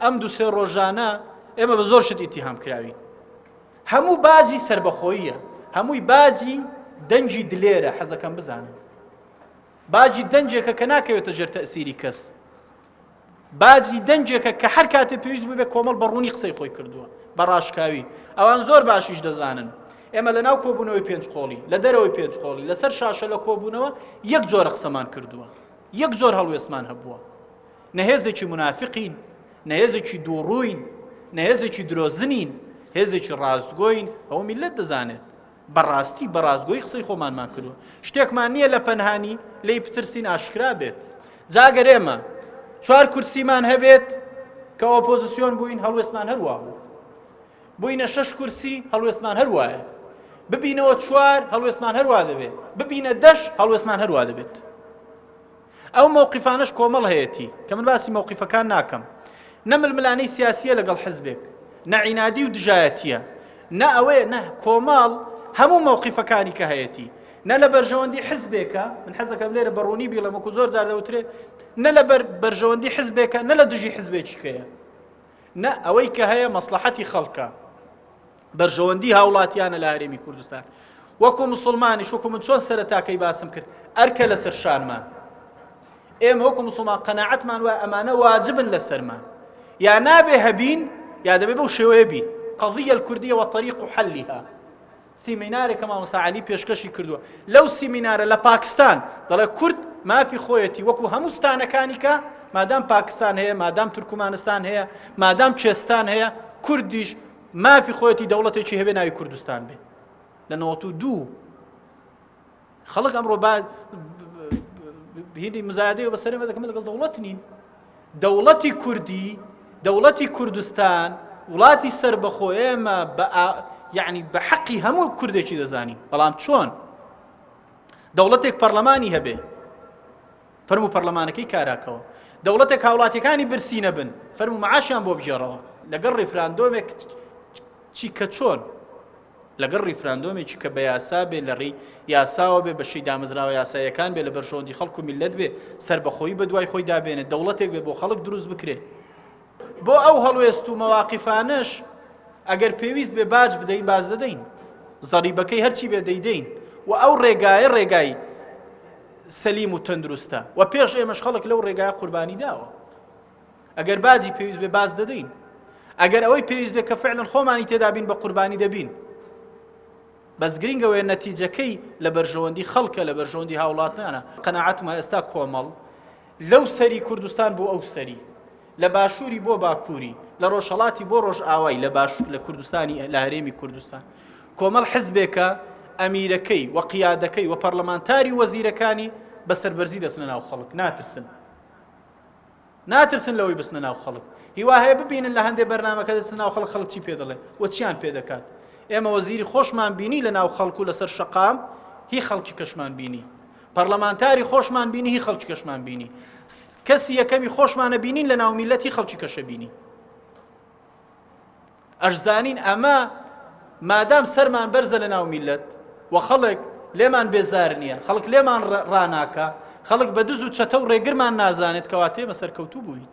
ئەم دوو سێ ڕۆژانە ئێمە بە زۆر شت ئیتیهام کراوین. هەموو باجی سربەخۆییە، هەمووی باجی دەنجی دلێرە. حەزەکەم بزانم باجی دەنجێکە کە ناکەوێتە ژێر تەئسیری کەس، باجی دەنجێکە کە هەر کاتێ پێویست ببێ کۆمەڵ بەڕوونی قسەی خۆی کردووە بە ڕاشکاوی. ئەوان زۆر باشیش دەزانن ئێمە لە ناو کۆبوونەوەی پێنج قۆڵی، لە دەرەوەی پێنج قۆڵی، لەسەر شاشە لە کۆبوونەوە یەک جۆرە قسەمان کردووە، یەک جۆر هەڵوێستمان هەبووە. نەهێزێکی منافقین، نەهێزێکی دووڕووین، نەهێزێکی درۆزنین، هێزێکی ڕاستگۆین. ئەوە میلەت دەزانێت بەڕاستی بەڕاستگۆی قسەی خۆمانمان کردووە. شتێکمان نییە لە پەنهانی لێی پترسین ئاشکرا بێت. جاگەر ئێمە 4 کورسیمان هەبێت کە ئۆپۆزیسیۆن بووین، هەڵوێستمان هەروە بوو. بووینە 6 کورسی، هەڵوێستمان هەروایە. ببینەوە 4 هەڵوێستمان هەروە دەبێت، ببینە 10 هەڵوێستمان هەروە دەبێت. ئەو مووقیفانەش کۆمەڵ هەیەتی کە من باسی مووقیفەکان ناکەم. نە ململانەی سیاسیە لەگەڵ حزبێک، نە عینادی و دژایەتیە، نە ئەوەیە، نە کۆمەڵ هەموو مووقیفەکانی کە هەیەتی، نە لە بەرژەوەندی حزبێکە. من حەزەکەم لێرە بەڕوونی بیڵێمەکو زۆر جار دەوترێت نە لە بەرژەوەندی حزبێکە، نە لە دژی حزبێکیکەیە، نە ئەوەی کە هەیە مەسلحەتی خەڵکە، بەرژەوەندی هاوڵاتیانە لە هەرێمی کوردستان. وەکو موسڵمانیش، وەکو من چۆن سەرەتاکەی باسم کرد، ئەرکە لەسەر شانمان. ئێمە وەکو موسڵمان قەناعەتمان وایە ئەمانە واجبن لەسەرمان، یا نابێ هەبین یا دەبێ بەو شێوەیە بین. قەضیە الکوردیە وەطەریق حەلیها. سیمینارێکە مامۆستا عەلی پێشکەشی کردووە. لەو سیمینارە لە پاکستان دەڵێ کورد مافی خۆیەتی وەکو هەموو ستانەکانی کە مادام پاکستان هەیە، مادام تورکمانستان هەیە، مادام چێستان هەیە، کوردیش مافی خۆیەتی دەوڵەتێکی هەبێ ناوی کوردستان بێ. لە 92 خەڵک ئەمڕۆ هیدی مزایدەیەوە بەسەرێمە دەکەم لەگەڵ دەوڵەت نین. دەوڵەتی کوردی، دەوڵەتی کوردستان، وڵاتی سربەخۆ ئێمە یعنی بە حەقی هەموو کوردێکی دەزانین. بەڵام چۆن دەوڵەتێک پەرلەمانی هەبێ، فەرموو پەرلەمانەکەی کاراکەوە، دەوڵەتێک هاوڵاتیەکانی برسینە بن، فەرموو مەعاشیان بۆ بژێڕەوە، لەگەڵ ڕیفراندۆمێک چی کە چۆن، لەگەڵ ڕیفراندۆمێکی کە بە یاسا بێ، لە ڕێی یاساوە بێ، بە شەی دامەزراوە یاسایەکان بێ، لە بەرژەوەندی خەڵک و میلەت بێ، سربەخۆیی بە دوای خۆی دابێنێت، دەوڵەتێک بێ بۆ خەڵک دروست بکرێ. بۆ ئەو هەڵوێست و مەواقیفانەش ئەگەر پێویست بێ باج بدەین، باز دەدەین، زەریبەکەی هەرچی بێ دەیدەین. و ئەو ڕێگایە ڕێگای سەلیم و تەندروستە، و پێش ئێمەش خەڵک لەو ڕێگایە قوربانی داوە. ئەگەر باجی پێویست بێ باز دەدەین، ئەگەر ئەوەی پێویست بێ کە فعلن خۆمانی تێدا بین بە قوربانی دەبین. بەس گرنگەوەیە نەتیجەکەی لە بەرژەوەندی خەڵکە، لە بەرژەوەندی هاوڵاتانە. قەناعەتمە ئێستا کۆمەڵ لەو سەری کوردستان بۆ ئەو سەری، لە باشووری بۆ باکووری، لە ڕۆژهەڵاتی بۆ ڕۆژئاوای لە کوردستانی، لە هەرێمی کوردستان، کۆمەڵ حزبێکە ئەمیرەکەی و قیادەکەی و پەرلەمانتاری وەزیرەکانی بەستەربەرزی دەچنە ناو خەڵک. ناترسن لەوەی بچنە ناو خەڵک. هیوا هەیە ببینن لە هەندێک بەرنامەکە دەچنە ناو خەڵک، خەڵک چی پێ دەڵێ و چیان پێ دەکات. ئێمە وەزیری خۆشمان بینی لە ناو خەڵک و لەسەر شەقام، هی خەڵکی کەشمان بینی، پەرلەمانتاری خۆشمان بینی، هی خەڵکی کەشمان بینی، کەسی یەکەمی خۆشمانە بینین لە ناو میلەت، هی خەڵکی کەشە بینی. ئەشزانین ئەمە مادام سەرمان بەرزە لە ناو میلەت و خەڵک لێمان بێزار نییە، خەڵک لێمان ڕاناکە، خەڵک بە دز و چەتە و ڕێگرمان نازانێت، کەواتە ئێمە سەرکەوتوو بووین.